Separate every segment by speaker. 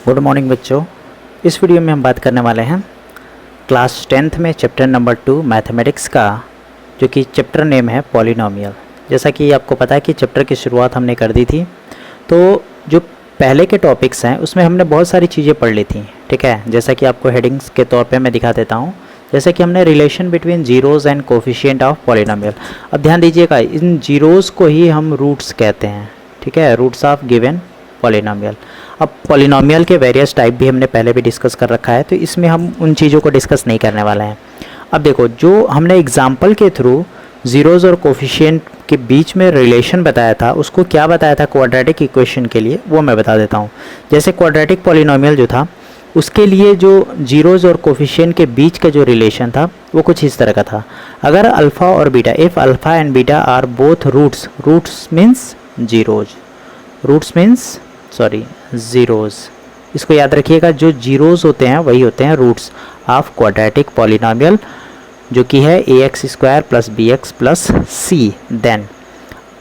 Speaker 1: Good morning बच्चों। इस video में हम बात करने वाले हैं क्लास 10th में चैप्टर नंबर 2 मैथमेटिक्स का, जो कि चैप्टर नेम है पॉलिनोमियल। जैसा कि आपको पता है कि चैप्टर की शुरुआत हमने कर दी थी, तो जो पहले के टॉपिक्स हैं उसमें हमने बहुत सारी चीज़ें पढ़ ली थी। ठीक है, जैसा कि आपको हेडिंग्स के तौर पे मैं दिखा देता हूँ। जैसे कि हमने relation between zeros and coefficient of polynomial. अब ध्यान दीजिएगा, इन जीरोज़ को ही हम रूट्स कहते हैं। ठीक है, रूट्स ऑफ गिवन पॉलिनोमियल। अब पॉलिनोमियल के वेरियस टाइप भी हमने पहले भी डिस्कस कर रखा है, तो इसमें हम उन चीज़ों को डिस्कस नहीं करने वाले हैं। अब देखो, जो हमने एग्जाम्पल के थ्रू ज़ीरोज़ और कोफिशिएंट के बीच में रिलेशन बताया था, उसको क्या बताया था क्वाड्रेटिक इक्वेशन के लिए, वो मैं बता देता हूँ। जैसे क्वाड्रेटिक पॉलिनोमियल जो था, उसके लिए जो जीरोज़ और कोफिशिएंट के बीच का जो रिलेशन था वो कुछ इस तरह का था। अगर अल्फ़ा और beta, if alpha and beta are both roots, roots means zeros, roots means zeros, इसको याद रखिएगा। जो जीरोज़ होते हैं वही होते हैं रूट्स ऑफ क्वाड्रेटिक पॉलिनोमियल, जो कि है ax² + bx + c। Then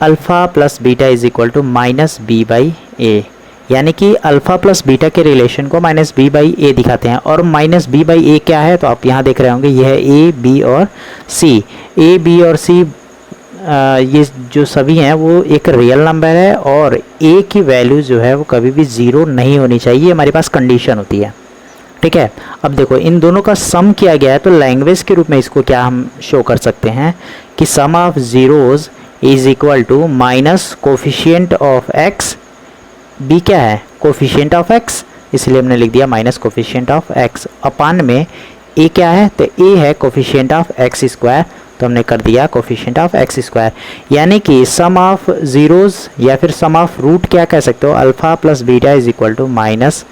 Speaker 1: alpha plus beta is equal to -b/a, यानी कि अल्फ़ा प्लस बीटा के रिलेशन को -b/a दिखाते हैं। और -b/a क्या है, तो आप यहाँ देख रहे होंगे, यह है a, b और c। a, b और c ये जो सभी हैं वो एक रियल नंबर है, और a की वैल्यू जो है वो कभी भी ज़ीरो नहीं होनी चाहिए, हमारे पास कंडीशन होती है। ठीक है, अब देखो, इन दोनों का सम किया गया है, तो लैंग्वेज के रूप में इसको क्या हम शो कर सकते हैं कि sum of zeros is equal to minus coefficient of x। b क्या है, कोफिशिएंट ऑफ x, इसलिए हमने लिख दिया माइनस कोफिशिएंट ऑफ x अपान में a क्या है, तो a है कोफिशिएंट ऑफ x², तो हमने कर दिया कोफिशिएंट ऑफ x²। यानी कि सम ऑफ ज़ीरोज़ या फिर सम ऑफ रूट क्या कह सकते हो, alpha plus beta is equal to -b/a,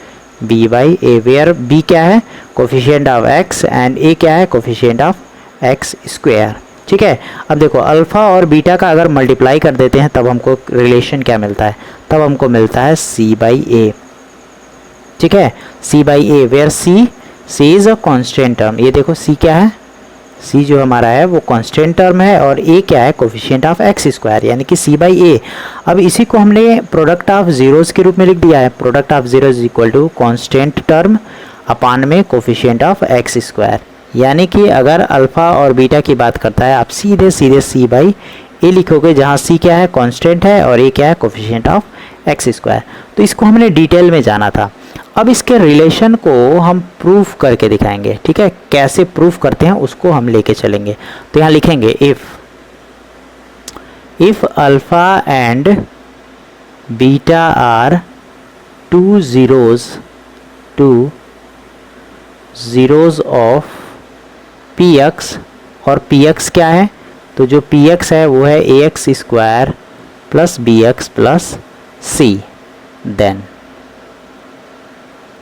Speaker 1: where b क्या है, coefficient of x, and a क्या है, कोफिशिएंट ऑफ x²। ठीक है, अब देखो, अल्फ़ा और बीटा का अगर मल्टीप्लाई कर देते हैं तब हमको रिलेशन क्या मिलता है, तब हमको मिलता है c/a। ठीक है, c/a, where c is a constant term. ये देखो, c क्या है, c जो हमारा है वो कांस्टेंट टर्म है, और a क्या है, कोफिशिएंट ऑफ x², यानी कि c/a। अब इसी को हमने प्रोडक्ट ऑफ ज़ीरोज़ के रूप में लिख दिया है। Product of zero is equal to constant term upon में कोफिशिएंट ऑफ x², यानी कि अगर अल्फ़ा और बीटा की बात करता है, आप सीधे सीधे c/a लिखोगे, जहाँ c क्या है, कांस्टेंट है, और a क्या है, कोफिशिएंट ऑफ x²। तो इसको हमने डिटेल में जाना था। अब इसके रिलेशन को हम प्रूफ करके दिखाएंगे। ठीक है, कैसे प्रूफ करते हैं उसको हम लेके चलेंगे। तो यहाँ लिखेंगे if alpha and beta are two zeros of px, और px क्या है, तो जो px है वो है ax² + bx + c।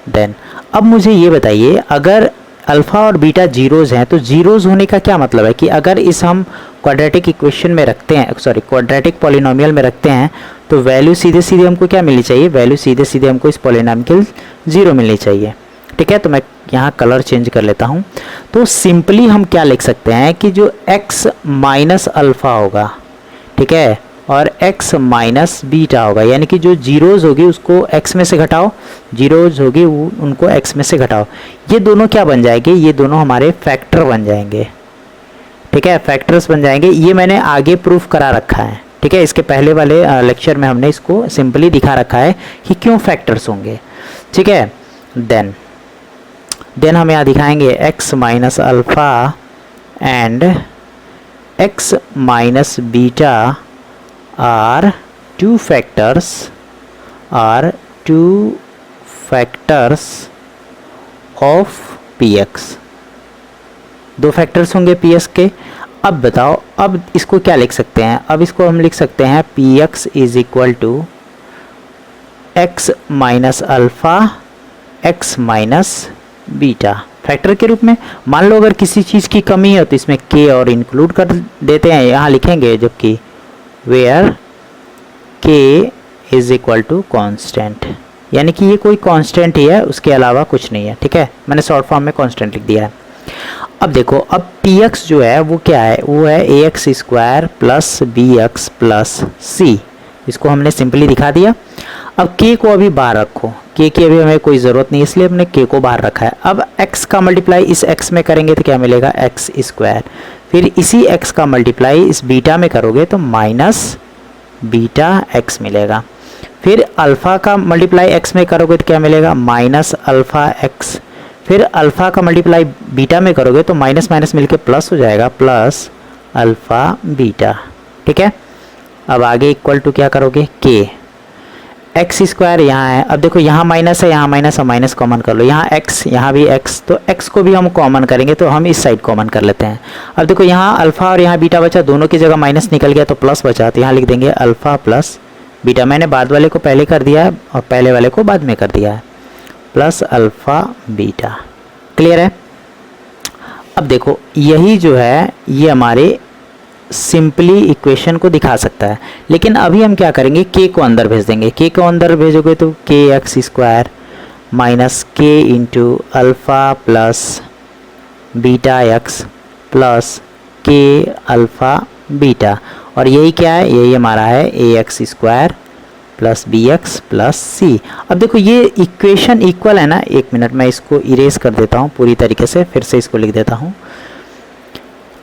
Speaker 1: देन अब मुझे ये बताइए, अगर अल्फ़ा और बीटा जीरोज़ हैं, तो जीरोज़ होने का क्या मतलब है कि अगर इस हम क्वाड्रेटिक इक्वेशन में रखते हैं, क्वाड्रेटिक पॉलिनोमियल में रखते हैं, तो वैल्यू सीधे सीधे हमको क्या मिलनी चाहिए, वैल्यू सीधे सीधे हमको इस पॉलिनोमियल की 0 मिलनी चाहिए। ठीक है, तो मैं यहाँ कलर चेंज कर लेता हूँ। तो सिंपली हम क्या लिख सकते हैं कि जो x माइनस अल्फ़ा होगा, ठीक है, और x माइनस बीटा होगा, यानी कि जो जीरोज़ होगी उसको x में से घटाओ, जीरोज़ होगी उनको x में से घटाओ, ये दोनों क्या बन जाएंगे, ये दोनों हमारे फैक्टर बन जाएंगे। ठीक है, फैक्टर्स बन जाएंगे। ये मैंने आगे प्रूफ करा रखा है। ठीक है, इसके पहले वाले लेक्चर में हमने इसको सिंपली दिखा रखा है कि क्यों फैक्टर्स होंगे। ठीक है, देन हम यहाँ दिखाएंगे x minus alpha and x minus beta are two factors of px। दो फैक्टर्स होंगे px के। अब बताओ, अब इसको क्या लिख सकते हैं, अब इसको हम लिख सकते हैं px is equal to x minus alpha x minus beta, factor के रूप में। मान लो अगर किसी चीज़ की कमी है तो इसमें k और इंक्लूड कर देते हैं, यहाँ लिखेंगे, जबकि where k is equal to constant, यानी कि ये कोई कांस्टेंट ही है, उसके अलावा कुछ नहीं है। ठीक है, मैंने शॉर्ट फॉर्म में कांस्टेंट लिख दिया है। अब देखो, अब px जो है वो क्या है, वो है ax² + bx + c। इसको हमने सिंपली दिखा दिया। अब k को अभी बाहर रखो, k की अभी हमें कोई ज़रूरत नहीं, इसलिए हमने k को बाहर रखा है। अब x का मल्टीप्लाई इस x में करेंगे तो क्या मिलेगा, एक्स स्क्वायर। फिर इसी x का मल्टीप्लाई इस बीटा में करोगे तो माइनस बीटा x मिलेगा। फिर अल्फ़ा का मल्टीप्लाई x में करोगे तो क्या मिलेगा, माइनस अल्फ़ा x। फिर अल्फ़ा का मल्टीप्लाई बीटा में करोगे तो माइनस माइनस मिलके प्लस हो जाएगा, प्लस अल्फ़ा बीटा। ठीक है, अब आगे इक्वल टू क्या करोगे, k। एक्स स्क्वायर यहाँ है, अब देखो यहाँ माइनस है, यहाँ माइनस है, माइनस कॉमन कर लो, यहाँ x, यहाँ भी x, तो x को भी हम कॉमन करेंगे तो हम इस साइड कॉमन कर लेते हैं। अब देखो यहाँ अल्फ़ा और यहाँ बीटा बचा, दोनों की जगह माइनस निकल गया तो प्लस बचा, तो यहाँ लिख देंगे अल्फ़ा प्लस बीटा। मैंने बाद वाले को पहले कर दिया है और पहले वाले को बाद में कर दिया है, प्लस अल्फ़ा बीटा। क्लियर है। अब देखो यही जो है ये हमारे सिंपली इक्वेशन को दिखा सकता है, लेकिन अभी हम क्या करेंगे, k को अंदर भेज देंगे। k को अंदर भेजोगे तो k x square minus k into alpha plus beta x plus k alpha beta, और यही क्या है, यही हमारा है a x square plus b x plus c. अब देखो ये इक्वेशन इक्वल है ना, एक मिनट मैं इसको इरेज कर देता हूँ पूरी तरीके से, फिर से इसको लिख देता हूँ।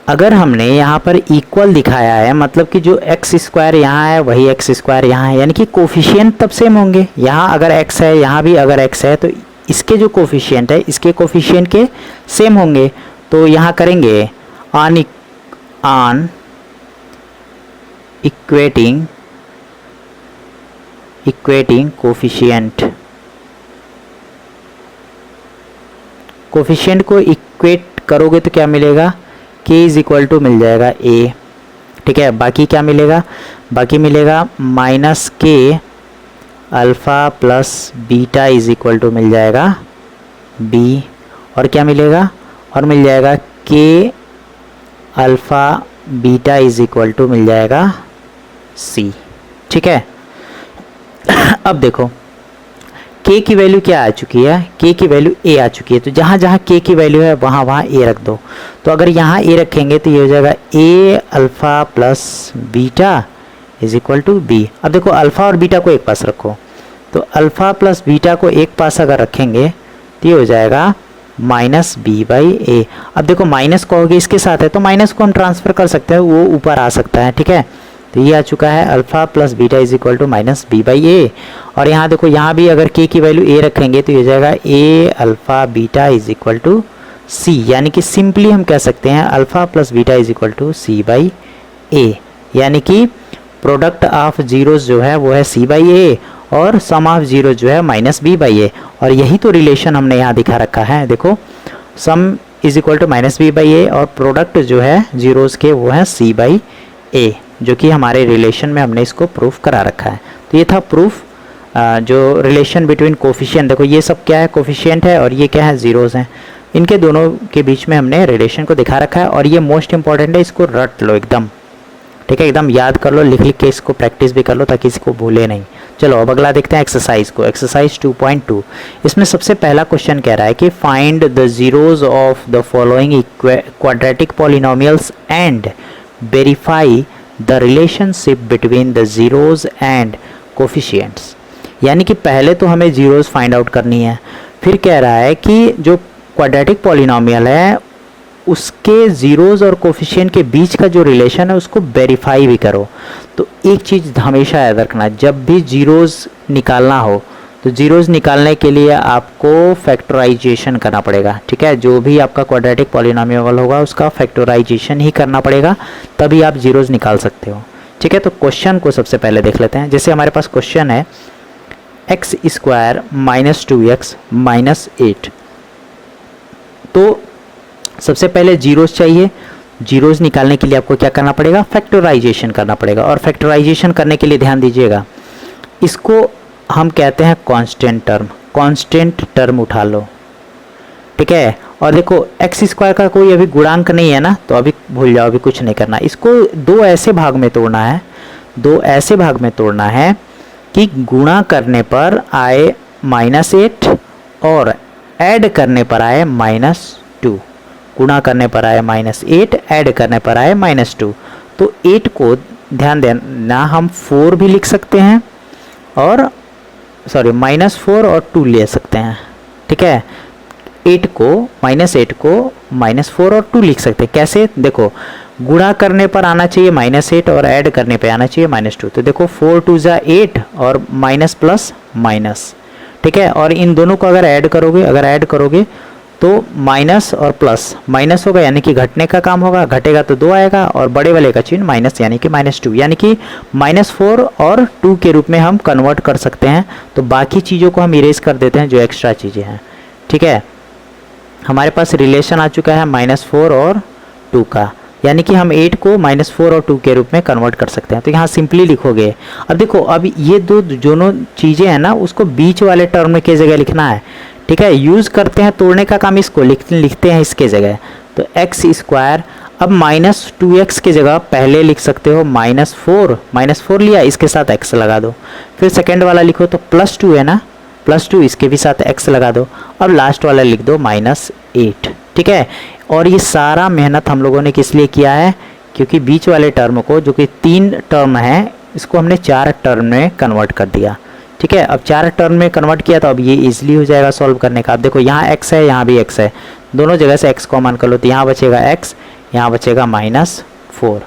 Speaker 1: अगर हमने यहाँ पर इक्वल दिखाया है, मतलब कि जो एक्स स्क्वायर यहाँ है वही एक्स स्क्वायर यहाँ है, यानी कि कोफिशिएंट तब सेम होंगे। यहाँ अगर x है, यहाँ भी अगर x है, तो इसके जो कोफिशिएंट है इसके कोफिशिएंट के सेम होंगे। तो यहाँ करेंगे ऑन इक्वेटिंग कोफिशिएंट को इक्वेट करोगे तो क्या मिलेगा, k इज इक्वल टू मिल जाएगा a। ठीक है, बाकी क्या मिलेगा, बाकी मिलेगा minus k alpha plus beta is equal to मिल जाएगा b, और क्या मिलेगा, और मिल जाएगा k alpha beta is equal to मिल जाएगा c। ठीक है, अब देखो k की वैल्यू क्या आ चुकी है, k की वैल्यू a आ चुकी है, तो जहाँ जहाँ k की वैल्यू है वहाँ वहाँ a रख दो। तो अगर यहाँ a रखेंगे तो ये हो जाएगा a alpha plus beta is equal to b। अब देखो अल्फ़ा और बीटा को एक पास रखो, तो अल्फ़ा प्लस बीटा को एक पास अगर रखेंगे तो ये हो जाएगा माइनस बी बाई ए। अब देखो माइनस कहोगे इसके साथ है तो माइनस को हम ट्रांसफ़र कर सकते हैं, वो ऊपर आ सकता है। ठीक है, तो ये आ चुका है alpha plus beta is equal to minus b by a. और यहाँ देखो यहाँ भी अगर k की वैल्यू a रखेंगे तो ये जाएगा a alpha beta is equal to c, यानी कि सिंपली हम कह सकते हैं alpha plus beta is equal to c by a, यानी कि प्रोडक्ट ऑफ जीरोज जो है वो है c बाई ए और सम ऑफ जीरो जो है माइनस बी बाई ए। और यही तो रिलेशन हमने यहाँ दिखा रखा है, देखो sum is equal to minus b by a और प्रोडक्ट जो है जीरोज के वो है c बाई ए, जो कि हमारे रिलेशन में हमने इसको प्रूफ करा रखा है। तो ये था प्रूफ जो रिलेशन बिटवीन कोफिशिएंट। देखो ये सब क्या है, कोफिशिएंट है और ये क्या है, जीरोज़ हैं। इनके दोनों के बीच में हमने रिलेशन को दिखा रखा है और ये मोस्ट इंपॉर्टेंट है, इसको रट लो एकदम। ठीक है, एकदम याद कर लो, लिख लिख के इसको प्रैक्टिस भी कर लो ताकि इसको भूले नहीं। चलो अब अगला देखते हैं एक्सरसाइज को, एक्सरसाइज 2.2। इसमें सबसे पहला क्वेश्चन कह रहा है कि find the zeros of the following quadratic polynomials and verify the relationship between the zeros and coefficients. यानी कि पहले तो हमें जीरोज फाइंड आउट करनी है, फिर कह रहा है कि जो क्वाड्रेटिक पॉलिनोमियल है उसके जीरोज और कोफिशिएंट के बीच का जो रिलेशन है उसको वेरीफाई भी करो। तो एक चीज़ हमेशा याद रखना, जब भी जीरोज निकालना हो तो जीरोज निकालने के लिए आपको फैक्टराइजेशन करना पड़ेगा। ठीक है, जो भी आपका क्वाड्रेटिक पॉलिनोमियल होगा उसका फैक्टराइजेशन ही करना पड़ेगा, तभी आप जीरोज निकाल सकते हो। ठीक है, तो क्वेश्चन को सबसे पहले देख लेते हैं। जैसे हमारे पास क्वेश्चन है x square minus 2x minus 8, तो सबसे पहले जीरोज चाहिए। जीरोज निकालने के लिए आपको क्या करना पड़ेगा, फैक्टराइजेशन करना पड़ेगा। और फैक्टराइजेशन करने के लिए ध्यान दीजिएगा, इसको हम कहते हैं कांस्टेंट टर्म उठा लो। ठीक है, और देखो एक्स स्क्वायर का कोई अभी गुणांक नहीं है ना, तो अभी भूल जाओ, अभी कुछ नहीं करना। इसको दो ऐसे भाग में तोड़ना है, कि गुणा करने पर आए -8 और ऐड करने पर आए -2। गुणा करने पर आए -8, ऐड करने पर आए -2। तो 8 को ध्यान देना हम 4 भी लिख सकते हैं और -4 और 2 ले सकते हैं, ठीक है। 8 को -4 और 2 लिख सकते हैं। कैसे? देखो, गुणा करने पर आना चाहिए -8 और ऐड करने पे आना चाहिए -2। तो देखो 4 2 जा 8 और माइनस प्लस माइनस, ठीक है। और इन दोनों को अगर ऐड करोगे तो माइनस और प्लस माइनस होगा, यानी कि घटने का काम होगा, घटेगा तो 2 आएगा, और बड़े वाले का चिन्ह माइनस यानी कि -2, यानी कि -4 और 2 के रूप में हम कन्वर्ट कर सकते हैं। तो बाकी चीज़ों को हम इरेज कर देते हैं जो एक्स्ट्रा चीज़ें हैं, ठीक है। हमारे पास रिलेशन आ चुका है -4 और 2 का, यानी कि हम 8 को -4 और 2 के रूप में कन्वर्ट कर सकते हैं। तो यहाँ सिंपली लिखोगे। अब देखो, अब ये दोनों चीज़ें हैं ना, उसको बीच वाले टर्म में की जगह लिखना है, ठीक है। यूज़ करते हैं तोड़ने का काम, इसको लिखते हैं इसके जगह। तो x², अब -2x की जगह पहले लिख सकते हो -4 लिया, इसके साथ x लगा दो। फिर सेकेंड वाला लिखो तो +2 है ना, +2, इसके भी साथ x लगा दो। और लास्ट वाला लिख दो -8, ठीक है। और ये सारा मेहनत हम लोगों ने किस लिए किया है? क्योंकि बीच वाले टर्म को, जो कि 3 टर्म है, इसको हमने 4 टर्म में कन्वर्ट कर दिया, ठीक है। अब 4 टर्म में कन्वर्ट किया तो अब ये इजीली हो जाएगा सॉल्व करने का। अब देखो, यहाँ x है, यहाँ भी x है, दोनों जगह से x कॉमन कर लो तो यहाँ बचेगा x, यहाँ बचेगा -4,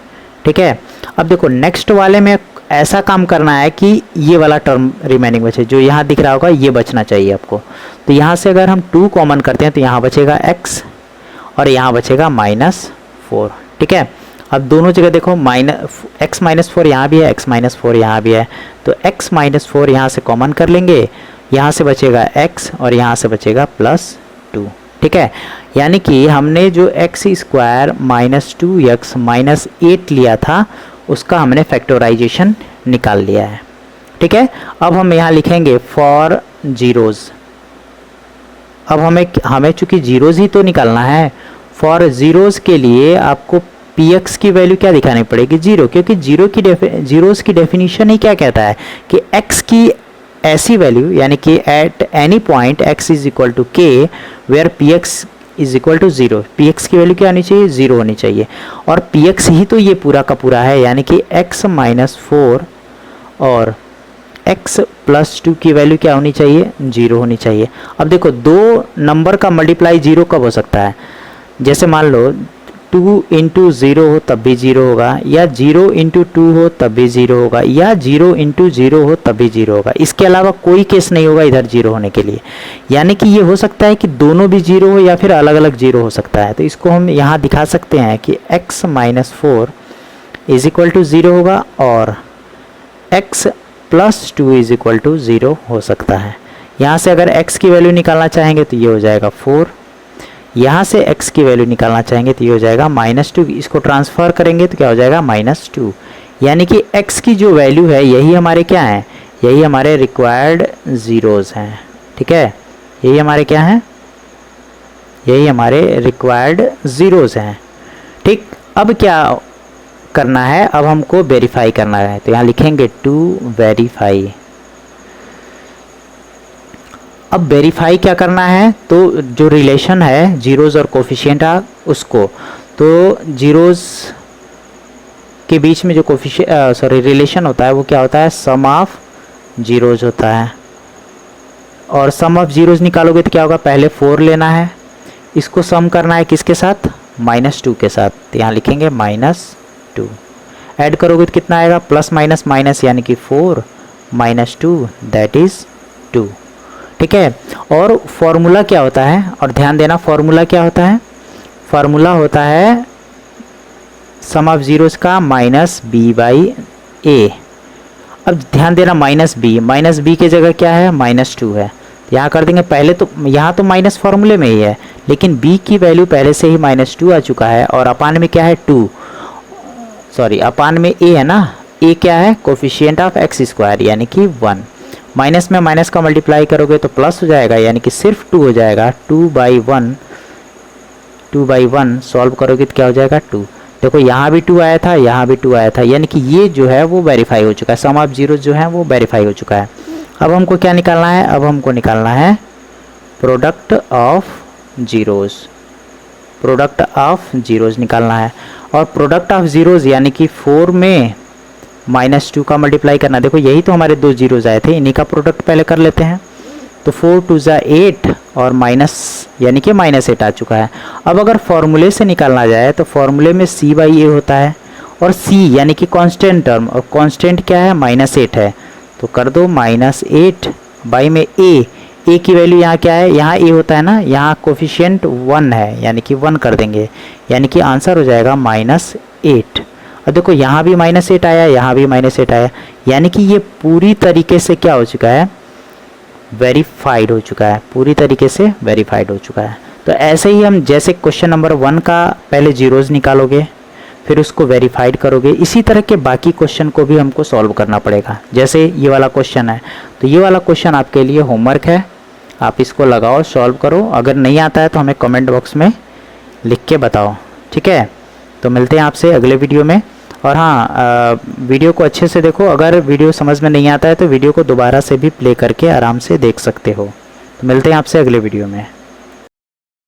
Speaker 1: ठीक है। अब देखो, नेक्स्ट वाले में ऐसा काम करना है कि ये वाला टर्म रिमेनिंग बचे, जो यहाँ दिख रहा होगा ये बचना चाहिए आपको। तो यहाँ से अगर हम 2 कॉमन करते हैं तो यहाँ बचेगा x और यहाँ बचेगा -4, ठीक है। अब दोनों जगह देखो, x -4 यहाँ भी है, x -4 यहाँ भी है, तो x -4 यहाँ से कॉमन कर लेंगे, यहाँ से बचेगा x और यहाँ से बचेगा +2, ठीक है। यानी कि हमने जो x² -2x -8 लिया था, उसका हमने फैक्टराइजेशन निकाल लिया है, ठीक है। अब हम यहाँ लिखेंगे फॉर जीरोज़। अब हमें चूँकि जीरोज़ ही तो निकालना है, फॉर जीरोज़ के लिए आपको px की वैल्यू क्या दिखानी पड़ेगी? 0, क्योंकि जीरोज़ की डेफिनेशन ही क्या कहता है कि x की ऐसी वैल्यू, यानी कि at any point x = k where px = 0, px की वैल्यू क्या होनी चाहिए? 0 होनी चाहिए। और px ही तो ये पूरा का पूरा है, यानी कि x -4 और x +2 की वैल्यू क्या होनी चाहिए? 0 होनी चाहिए। अब देखो, 2 नंबर का मल्टीप्लाई 0 कब हो सकता है? जैसे मान लो 2 × 0 हो तब भी 0 होगा, या 0 × 2 हो तब भी 0 होगा, या 0 × 0 हो तब भी 0 होगा। इसके अलावा कोई केस नहीं होगा इधर 0 होने के लिए। यानी कि ये हो सकता है कि दोनों भी 0 हो या फिर अलग अलग 0 हो सकता है। तो इसको हम यहाँ दिखा सकते हैं कि x -4 = 0 होगा और x +2 = 0 हो सकता है। यहाँ से अगर x की वैल्यू निकालना चाहेंगे तो ये हो जाएगा 4, यहाँ से x की वैल्यू निकालना चाहेंगे तो ये हो जाएगा -2, इसको ट्रांसफ़र करेंगे तो क्या हो जाएगा? -2। यानी कि x की जो वैल्यू है यही हमारे क्या है? यही हमारे रिक्वायर्ड ज़ीरोज़ हैं, ठीक है। यही हमारे क्या हैं? यही हमारे रिक्वायर्ड ज़ीरोज़ हैं, ठीक। अब क्या करना है? अब हमको वेरीफाई करना है, तो यहाँ लिखेंगे टू वेरीफाई। अब वेरीफाई क्या करना है? तो जो रिलेशन है जीरोज़ और कोफिशिएंट उसको, तो जीरोज़ के बीच में जो रिलेशन होता है वो क्या होता है? सम ऑफ जीरोज़ होता है। और सम ऑफ जीरोज़ निकालोगे तो क्या होगा? पहले 4 लेना है, इसको सम करना है किसके साथ? -2 के साथ। तो यहाँ लिखेंगे -2, ऐड करोगे तो कितना आएगा? प्लस माइनस माइनस, यानी कि 4 -2 दैट इज़ 2, ठीक है। और फॉर्मूला क्या होता है? और ध्यान देना, फॉर्मूला क्या होता है? फॉर्मूला होता है सम ऑफ जीरोज़ का -b/a। अब ध्यान देना, -b की जगह क्या है? -2 है, यहाँ कर देंगे। पहले तो यहाँ तो माइनस फॉर्मूले में ही है, लेकिन b की वैल्यू पहले से ही -2 आ चुका है, और अपान में क्या है? 2, अपान में a है ना, a क्या है? कोफिशिएंट ऑफ x², यानी कि 1। माइनस में माइनस का मल्टीप्लाई करोगे तो प्लस हो जाएगा, यानी कि सिर्फ 2 हो जाएगा। 2/1 सॉल्व करोगे तो क्या हो जाएगा? 2। देखो, यहाँ भी 2 आया था, यहाँ भी 2 आया था, यानी कि ये जो है वो वेरीफाई हो चुका है। सम ऑफ जीरोज़ जो है वो वेरीफाई हो चुका है। अब हमको क्या निकालना है? अब हमको निकालना है product of zeros. Product of zeros निकालना है, और प्रोडक्ट ऑफ जीरोज़ यानी कि 4 में -2 का मल्टीप्लाई करना। देखो यही तो हमारे 2 जीरोज आए थे, इन्हीं का प्रोडक्ट पहले कर लेते हैं। तो 4 2 ज़ा 8 और माइनस यानी कि -8 आ चुका है। अब अगर फॉर्मूले से निकालना जाए तो फॉर्मूले में c/a होता है और c यानी कि कांस्टेंट टर्म, और कांस्टेंट क्या है, -8 है। तो कर दो -8 बाई में a की वैल्यू यहाँ क्या है, यहाँ a होता है ना, यहाँ कोफिशिएंट 1 है यानी कि 1 कर देंगे, यानी कि आंसर हो जाएगा -8। और देखो यहाँ भी -8 आया, यहाँ भी -8 आया, यानी कि ये पूरी तरीके से क्या हो चुका है, वेरीफाइड हो चुका है, पूरी तरीके से वेरीफाइड हो चुका है। तो ऐसे ही हम जैसे क्वेश्चन नंबर 1 का पहले जीरोज़ निकालोगे, फिर उसको वेरीफाइड करोगे, इसी तरह के बाकी क्वेश्चन को भी हमको सॉल्व करना पड़ेगा। जैसे ये वाला क्वेश्चन है, तो ये वाला क्वेश्चन आपके लिए होमवर्क है, आप इसको लगाओ, सॉल्व करो। अगर नहीं आता है तो हमें कमेंट बॉक्स में लिख के बताओ, ठीक है। तो मिलते हैं आपसे अगले वीडियो में। और हाँ, वीडियो को अच्छे से देखो, अगर वीडियो समझ में नहीं आता है तो वीडियो को दोबारा से भी प्ले करके आराम से देख सकते हो। तो मिलते हैं आपसे अगले वीडियो में।